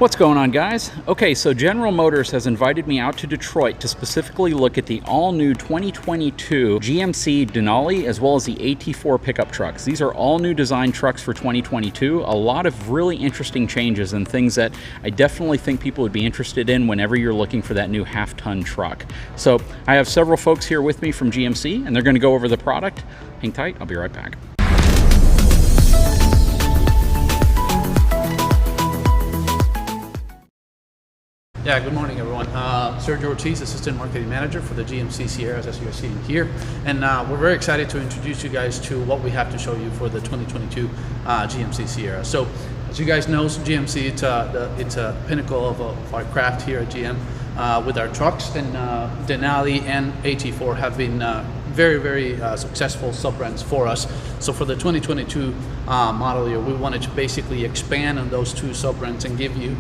What's going on, guys? Okay, so General Motors has invited me out to Detroit to specifically look at the all-new 2022 GMC Denali as well as the AT4 pickup trucks. These are all new design trucks for 2022. A lot of really interesting changes and things that I definitely think people would be interested in whenever you're looking for that new half-ton truck. So I have several folks here with me from GMC and they're going to go over the product. Hang tight, I'll be right back. Yeah, good morning, everyone. Sergio Ortiz, Assistant Marketing Manager for the GMC Sierras, as you're seeing here. And we're very excited to introduce you guys to what we have to show you for the 2022 GMC Sierra. So, as you guys know, GMC, it's a pinnacle of our craft here at GM with our trucks. And Denali and AT4 have been very successful sub-brands for us. So for the 2022 model year, we wanted to basically expand on those two sub-brands and give you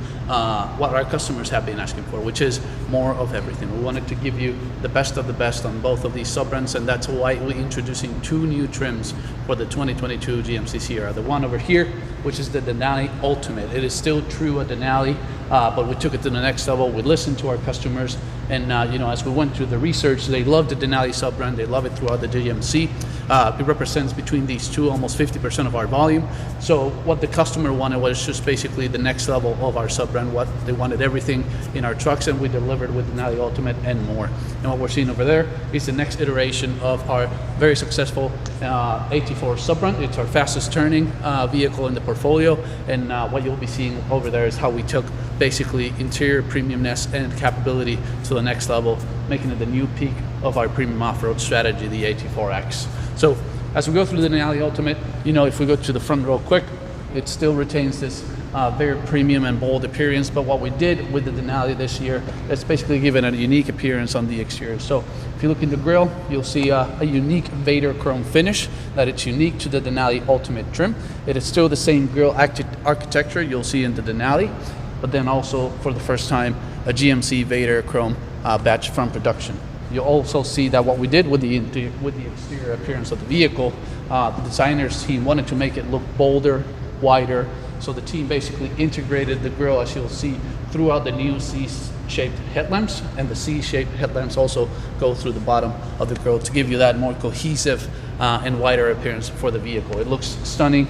what our customers have been asking for, which is more of everything. We wanted to give you the best of the best on both of these sub-brands, and that's why we're introducing two new trims for the 2022 GMC Sierra. The one over here, which is the Denali Ultimate. It is still true a Denali, but we took it to the next level. We listened to our customers, and as we went through the research, they love the Denali sub-brand. They love it throughout the GMC. It represents between these two almost 50% of our volume. So what the customer wanted was just basically the next level of our sub-brand. What they wanted, everything in our trucks, and we delivered with Denali Ultimate and more. And what we're seeing over there is the next iteration of our very successful AT4 sub-brand. It's our fastest turning vehicle in the portfolio, and what you'll be seeing over there is how we took basically interior premiumness and capability to the next level, making it the new peak of our premium off-road strategy, the AT4X. So as we go through the Denali Ultimate, if we go to the front real quick, it still retains this very premium and bold appearance, but what we did with the Denali this year is basically given a unique appearance on the exterior. So if you look in the grille, you'll see a unique Vader chrome finish that it's unique to the Denali Ultimate trim. It is still the same grille architecture you'll see in the Denali, but then also for the first time a GMC Vader chrome batch from production. You'll also see that what we did with the exterior appearance of the vehicle, the designers team wanted to make it look bolder, wider. So the team basically integrated the grille, as you'll see, throughout the new C-shaped headlamps, and the C-shaped headlamps also go through the bottom of the grille to give you that more cohesive and wider appearance for the vehicle. It looks stunning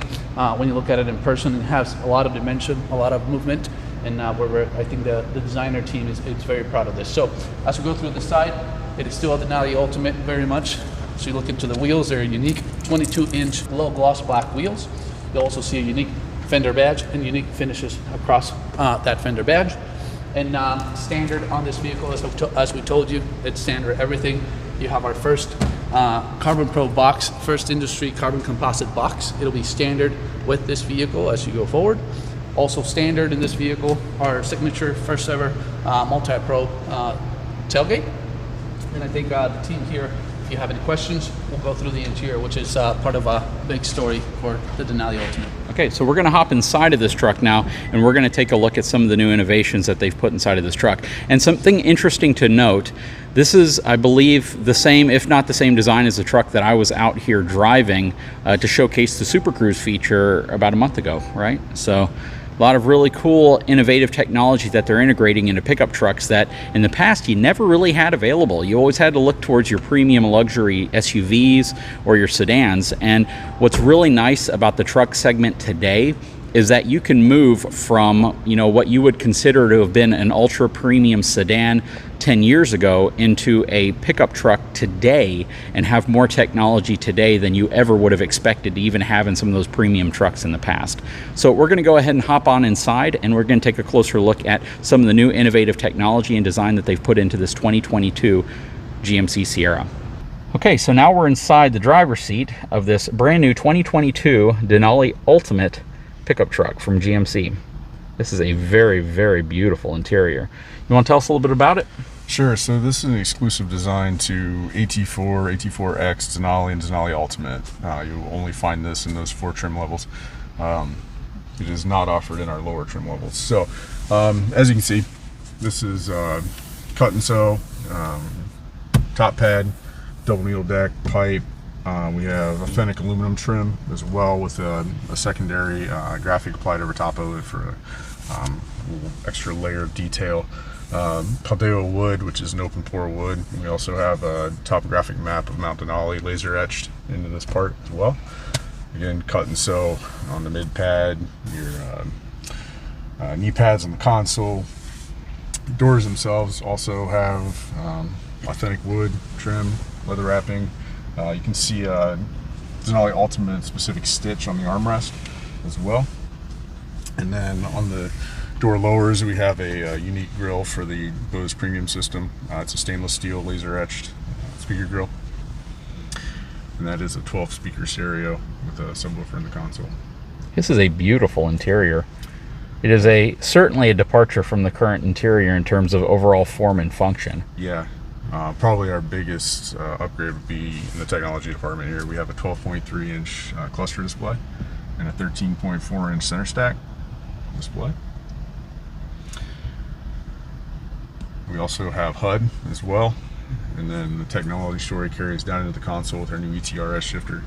when you look at it in person. It has a lot of dimension, a lot of movement, and I think the designer team is very proud of this. So as we go through the side, it is still a Denali Ultimate very much. So you look into the wheels, they're unique 22-inch low gloss black wheels. You'll also see a unique fender badge and unique finishes across that fender badge. And standard on this vehicle, as we told you, it's standard everything. You have our first Carbon Pro box, first industry carbon composite box. It'll be standard with this vehicle as you go forward. Also standard in this vehicle, our signature first ever multi-pro tailgate. And I think the team here, if you have any questions, we'll go through the interior, which is part of a big story for the Denali Ultimate. Okay, so we're going to hop inside of this truck now, and we're going to take a look at some of the new innovations that they've put inside of this truck. And something interesting to note, this is, I believe, the same, if not the same design as the truck that I was out here driving to showcase the Super Cruise feature about a month ago, right? So a lot of really cool, innovative technology that they're integrating into pickup trucks that in the past you never really had available. You always had to look towards your premium luxury SUVs or your sedans. And what's really nice about the truck segment today is that you can move from, what you would consider to have been an ultra premium sedan 10 years ago into a pickup truck today and have more technology today than you ever would have expected to even have in some of those premium trucks in the past. So we're going to go ahead and hop on inside, and we're going to take a closer look at some of the new innovative technology and design that they've put into this 2022 GMC Sierra. Okay, so now we're inside the driver's seat of this brand new 2022 Denali Ultimate pickup truck from GMC. This is a very beautiful interior. You want to tell us a little bit about it? Sure. So this is an exclusive design to AT4, AT4X, Denali, and Denali Ultimate. You'll only find this in those 4 trim levels. It is not offered in our lower trim levels. So as you can see, this is cut and sew, top pad, double needle deck, pipe. We have authentic aluminum trim as well with a secondary graphic applied over top of it for little extra layer of detail. Paldeo wood, which is an open pore wood. We also have a topographic map of Mount Denali laser etched into this part as well. Again, cut and sew on the mid pad, your knee pads on the console. The doors themselves also have authentic wood trim, leather wrapping. You can see Denali Ultimate specific stitch on the armrest as well. And then on the door lowers, we have a unique grill for the Bose Premium system. It's a stainless steel laser etched speaker grill. And that is a 12 speaker stereo with a subwoofer in the console. This is a beautiful interior. It is certainly a departure from the current interior in terms of overall form and function. Yeah, probably our biggest upgrade would be in the technology department here. We have a 12.3 inch cluster display and a 13.4 inch center stack display. We also have HUD as well, and then the technology story carries down into the console with our new ETRS shifter.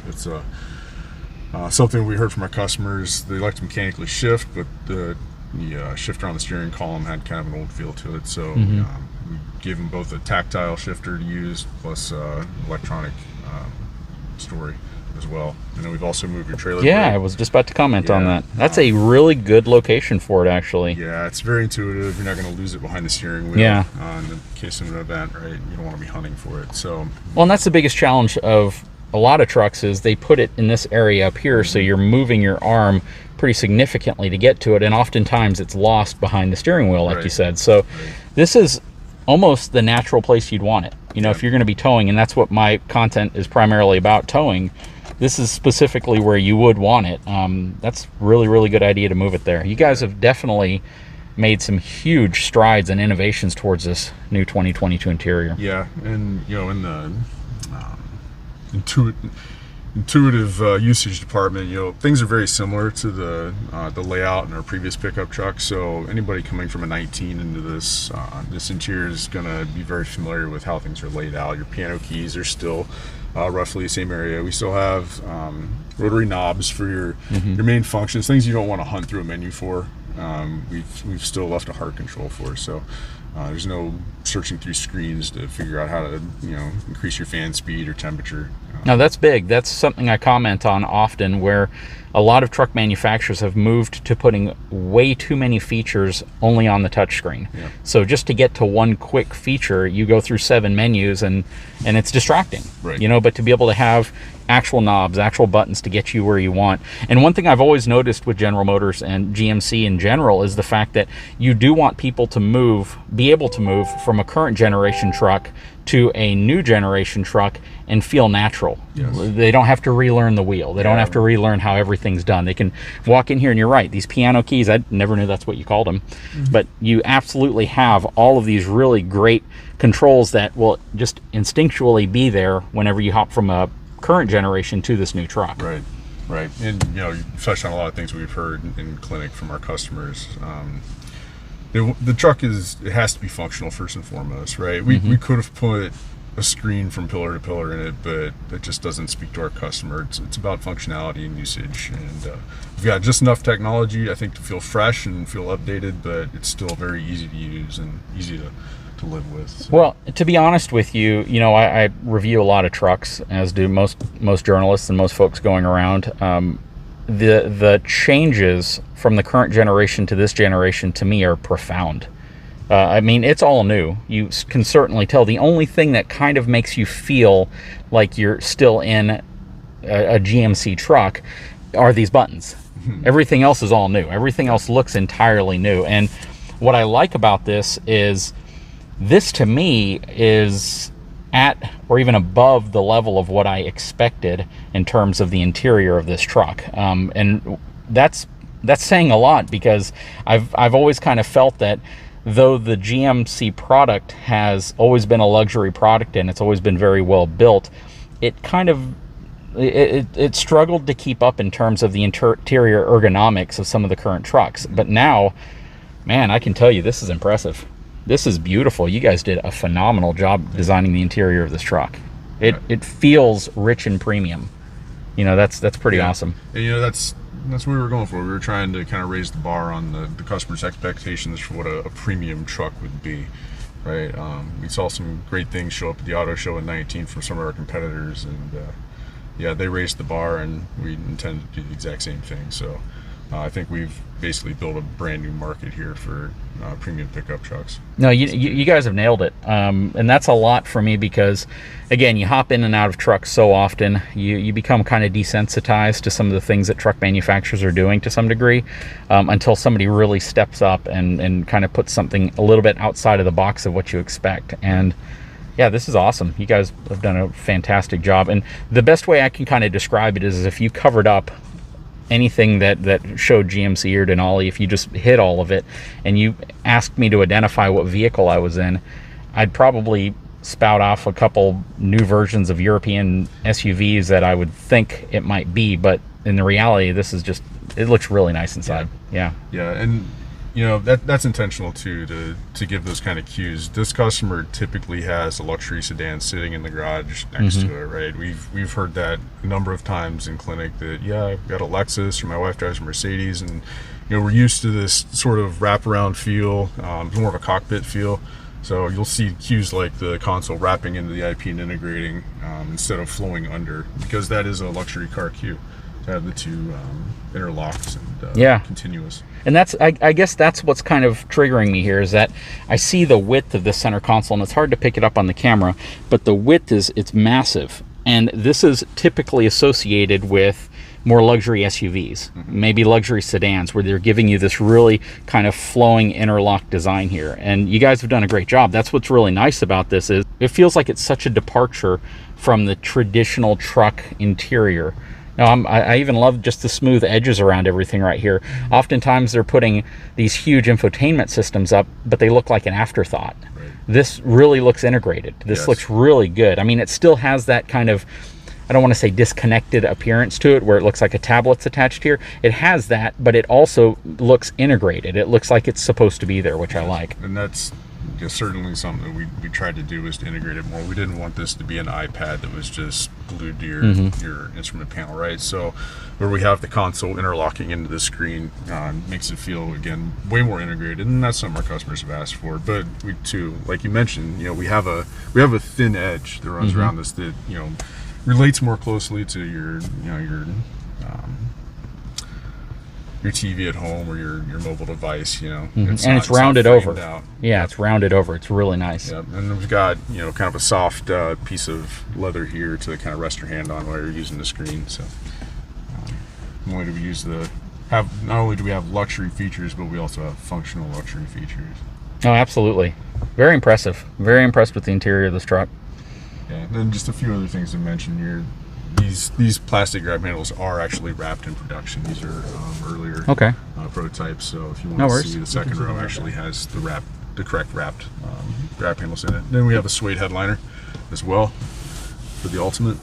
It's something we heard from our customers. They like to mechanically shift, but the shifter on the steering column had kind of an old feel to it, so we gave them both a tactile shifter to use plus electronic story as well. And then we've also moved your trailer Yeah, brake. I was just about to comment on that. That's a really good location for it, actually. Yeah, it's very intuitive. You're not going to lose it behind the steering wheel. Yeah. In the case of an event, right? You don't want to be hunting for it. So. Well, and that's the biggest challenge of a lot of trucks is they put it in this area up here, so you're moving your arm pretty significantly to get to it, and oftentimes it's lost behind the steering wheel, like you said. So this is almost the natural place you'd want it. You know, if you're going to be towing, and that's what my content is primarily about, towing, this is specifically where you would want it. That's really, really good idea to move it there. You guys have definitely made some huge strides and innovations towards this new 2022 interior. Yeah, and you know, in the intuitive usage department, you know, things are very similar to the layout in our previous pickup truck. So anybody coming from a 19 into this this interior is going to be very familiar with how things are laid out. Your piano keys are still roughly the same area. We still have rotary knobs for your main functions, things you don't want to hunt through a menu for. We've still left a heart control for, so there's no searching through screens to figure out how to, you know, increase your fan speed or temperature. Now that's big. That's something I comment on often, where a lot of truck manufacturers have moved to putting way too many features only on the touchscreen. Yeah. So just to get to one quick feature, you go through 7 menus, and it's distracting. Right. You know, but to be able to have actual knobs, actual buttons to get you where you want. And one thing I've always noticed with General Motors and GMC in general is the fact that you do want people to be able to move from a current generation truck to a new generation truck and feel natural. Yes. They don't have to relearn the wheel. They don't have to relearn how everything's done. They can walk in here, and you're right, these piano keys, I never knew that's what you called them, but you absolutely have all of these really great controls that will just instinctually be there whenever you hop from a current generation to this new truck. Right. And you know, you touched on a lot of things we've heard in clinic from our customers. The truck it has to be functional first and foremost, right? We could have put a screen from pillar to pillar in it, but it just doesn't speak to our customer. It's about functionality and usage, and we've got just enough technology, I think, to feel fresh and feel updated, but it's still very easy to use and easy to live with. So. Well, to be honest with you, you know, I review a lot of trucks, as do most journalists and most folks going around. The changes from the current generation to this generation, to me, are profound. I mean, it's all new. You can certainly tell. The only thing that kind of makes you feel like you're still in a GMC truck are these buttons. Everything else is all new. Everything else looks entirely new. And what I like about this is, this to me is at or even above the level of what I expected in terms of the interior of this truck. And that's saying a lot, because I've always kind of felt that though the GMC product has always been a luxury product and it's always been very well built, it kind of it struggled to keep up in terms of the interior ergonomics of some of the current trucks. But now, man, I can tell you, this is impressive. This is beautiful. You guys did a phenomenal job designing the interior of this truck. It feels rich and premium. You know, that's pretty awesome. And you know, that's that's what we were going for. We were trying to kind of raise the bar on the customer's expectations for what a premium truck would be, right? We saw some great things show up at the auto show in 19 from some of our competitors, and yeah, they raised the bar, and we intend to do the exact same thing. So I think we've basically built a brand new market here for premium pickup trucks. No, you guys have nailed it, and that's a lot for me because, again, you hop in and out of trucks so often, you become kind of desensitized to some of the things that truck manufacturers are doing to some degree, until somebody really steps up and kind of puts something a little bit outside of the box of what you expect. And yeah, this is awesome. You guys have done a fantastic job, and the best way I can kind of describe it is if you covered up anything that showed GMC or Denali, if you just hit all of it and you asked me to identify what vehicle I was in, I'd probably spout off a couple new versions of European SUVs that I would think it might be, but in the reality, this is just, it looks really nice inside. Yeah, and you know, that's intentional too, to give those kind of cues. This customer typically has a luxury sedan sitting in the garage next to it, right? We've heard that a number of times in clinic, that yeah, I've got a Lexus, or my wife drives a Mercedes, and you know, we're used to this sort of wraparound feel, more of a cockpit feel. So you'll see cues like the console wrapping into the IP and integrating, instead of flowing under, because that is a luxury car cue, to have the two interlocked and continuous. And that's, I guess that's what's kind of triggering me here, is that I see the width of this center console, and it's hard to pick it up on the camera, but the width it's massive. And this is typically associated with more luxury SUVs, maybe luxury sedans, where they're giving you this really kind of flowing interlock design here. And you guys have done a great job. That's what's really nice about this, is it feels like it's such a departure from the traditional truck interior. Now, I even love just the smooth edges around everything right here. Oftentimes they're putting these huge infotainment systems up, but they look like an afterthought. Right. This really looks integrated. This looks really good. I mean, it still has that kind of, I don't want to say disconnected appearance to it, where it looks like a tablet's attached here. It has that, but it also looks integrated. It looks like it's supposed to be there, which I like. And that's certainly something that we tried to do, was to integrate it more. We didn't want this to be an iPad that was just glued to your instrument panel, right? So where we have the console interlocking into the screen, makes it feel, again, way more integrated, and that's something our customers have asked for. But we too, like you mentioned, you know, we have a thin edge that runs around this that, you know, relates more closely to your TV at home or your mobile device, you know. It's rounded over. Yeah, it's rounded over. It's really nice. Yeah, and we've got, you know, kind of a soft piece of leather here to kind of rest your hand on while you're using the screen. So not only do we have luxury features, but we also have functional luxury features. Oh, absolutely. Very impressive. Very impressed with the interior of this truck. Yeah, and then just a few other things to mention here. These plastic grab handles are actually wrapped in production. These are earlier prototypes. So if you want to see, the second row actually has the correct wrapped grab handles in it. Then we have a suede headliner as well for the Ultimate.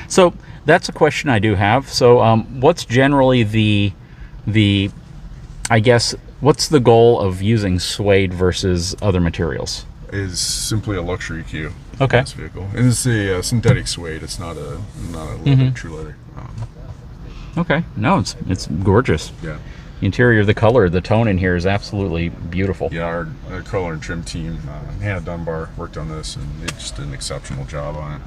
So that's a question I do have. So what's generally the I guess, what's the goal of using suede versus other materials? Is simply a luxury cue. Okay. This vehicle, and it's a synthetic suede. It's not a leather, true leather. Okay. No, it's gorgeous. Yeah. The interior, the color, the tone in here is absolutely beautiful. Yeah, our color and trim team, Hannah Dunbar, worked on this, and they just did an exceptional job on it.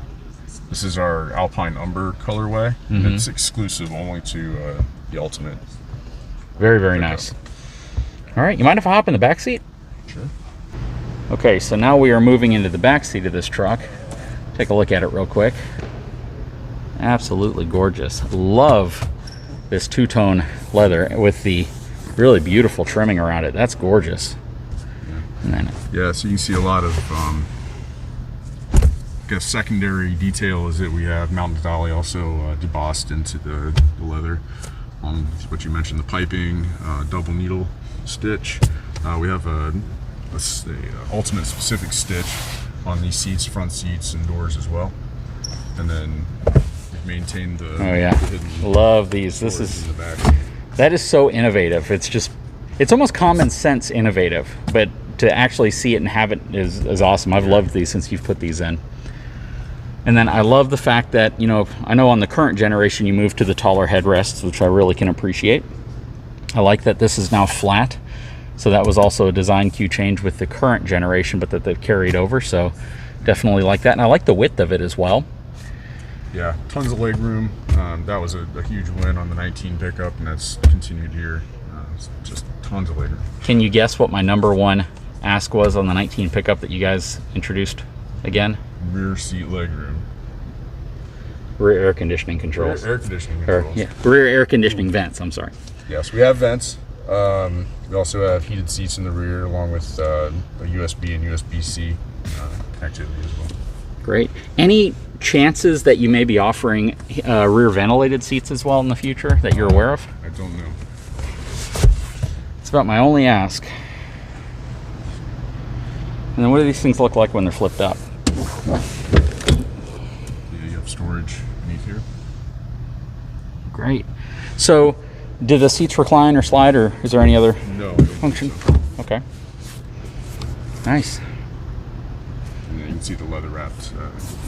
This is our Alpine Umber colorway. And it's exclusive only to the Ultimate. Very, very nice. All right, you mind if I hop in the back seat? Sure. Okay, so now we are moving into the back seat of this truck. Take a look at it real quick. Absolutely gorgeous. Love this two-tone leather with the really beautiful trimming around it. That's gorgeous. Yeah, so you can see a lot of I guess secondary detail is that we have Mountain Denali also debossed into the leather. What you mentioned, the piping, double needle stitch. We have a Ultimate specific stitch on these seats, front seats and doors as well. And then we've maintained the hidden love these. This is, in the back. That is so innovative. It's almost common sense innovative, but to actually see it and have it is awesome. I've loved these since you've put these in. And then I love the fact that, you know, I know on the current generation you move to the taller headrests, which I really can appreciate. I like that this is now flat. So that was also a design cue change with the current generation, but that they've carried over. So definitely like that. And I like the width of it as well. Yeah, tons of leg room. That was a huge win on the 19 pickup, and that's continued here. It's just tons of leg room. Can you guess what my #1 ask was on the 19 pickup that you guys introduced again? Rear seat leg room. Rear air conditioning controls. Air conditioning controls. Rear air conditioning vents, I'm sorry. Yes, we have vents. We also have heated seats in the rear, along with a USB and USB-C connectivity as well. Great. Any chances that you may be offering rear ventilated seats as well in the future that you're aware of? I don't know. It's about my only ask. And then what do these things look like when they're flipped up? Yeah, you have storage beneath here. Great. So, do the seats recline or slide, or is there any other function? Okay. Nice. And then you can see the leather wrapped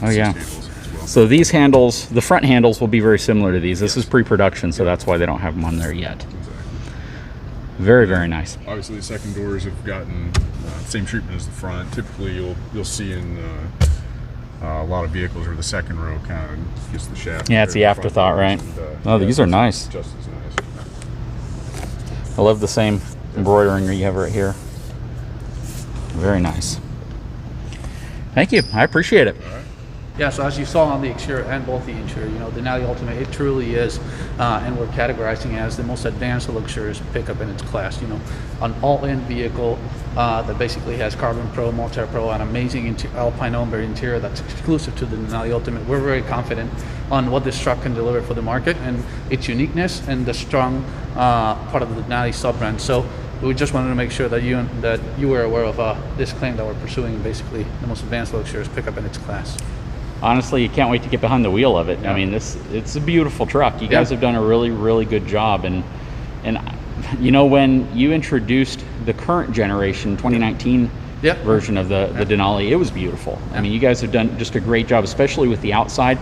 Oh yeah. tables as well. So these handles, the front handles will be very similar to these. This is pre-production, so that's why they don't have them on there yet. Exactly. Very, very nice. Obviously, the second doors have gotten same treatment as the front. Typically, you'll see in a lot of vehicles where the second row kind of gets the shaft. Yeah, it's the afterthought, right? Oh, these are nice. Just as nice. I love the same embroidering you have right here. Very nice. Thank you. I appreciate it. Yeah, so as you saw on the exterior and both the interior, you know, the Denali Ultimate, it truly is, and we're categorizing it as the most advanced luxurious pickup in its class. You know, an all-in vehicle that basically has Carbon Pro, Multi-Pro, an amazing Alpine Umber interior that's exclusive to the Denali Ultimate. We're very confident on what this truck can deliver for the market and its uniqueness and the strong part of the Denali sub-brand. So we just wanted to make sure that you were aware of this claim that we're pursuing, basically the most advanced luxurious pickup in its class. Honestly, you can't wait to get behind the wheel of it. Yeah. I mean, it's a beautiful truck. You guys have done a really, really good job. And you know, when you introduced the current generation 2019 version of the Denali, it was beautiful. I mean, you guys have done just a great job, especially with the outside.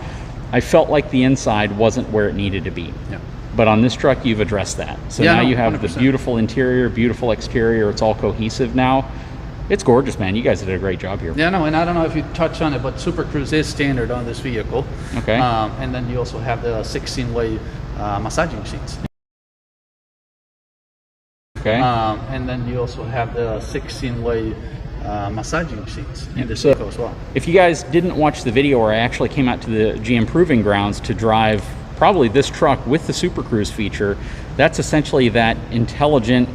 I felt like the inside wasn't where it needed to be. Yeah. But on this truck, you've addressed that. So now you have 100%. The beautiful interior, beautiful exterior. It's all cohesive now. It's gorgeous, man. You guys did a great job here. Yeah, no, and I don't know if you touched on it, but Super Cruise is standard on this vehicle. Okay. And then you also have the 16-way massaging seats. Okay. And then you also have the 16-way massaging seats in this vehicle as well. If you guys didn't watch the video where I actually came out to the GM Proving Grounds to drive probably this truck with the Super Cruise feature, that's essentially that intelligent,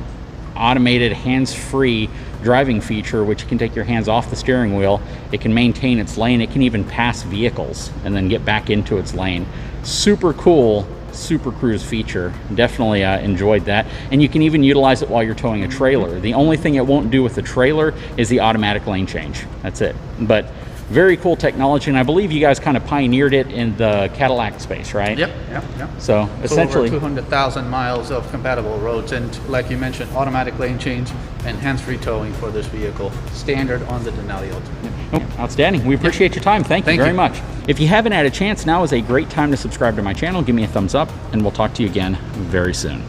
automated, hands-free driving feature, which can take your hands off the steering wheel. It can maintain its lane. It can even pass vehicles and then get back into its lane. Super cool Super Cruise feature. Definitely enjoyed that. And you can even utilize it while you're towing a trailer. The only thing it won't do with the trailer is the automatic lane change. That's it. But very cool technology, and I believe you guys kind of pioneered it in the Cadillac space, right? Yep. So essentially, over 200,000 miles of compatible roads, and like you mentioned, automatic lane change and hands-free towing for this vehicle, standard on the Denali Ultimate. Oh, outstanding. We appreciate your time. Thank you very much. If you haven't had a chance, now is a great time to subscribe to my channel. Give me a thumbs up, and we'll talk to you again very soon.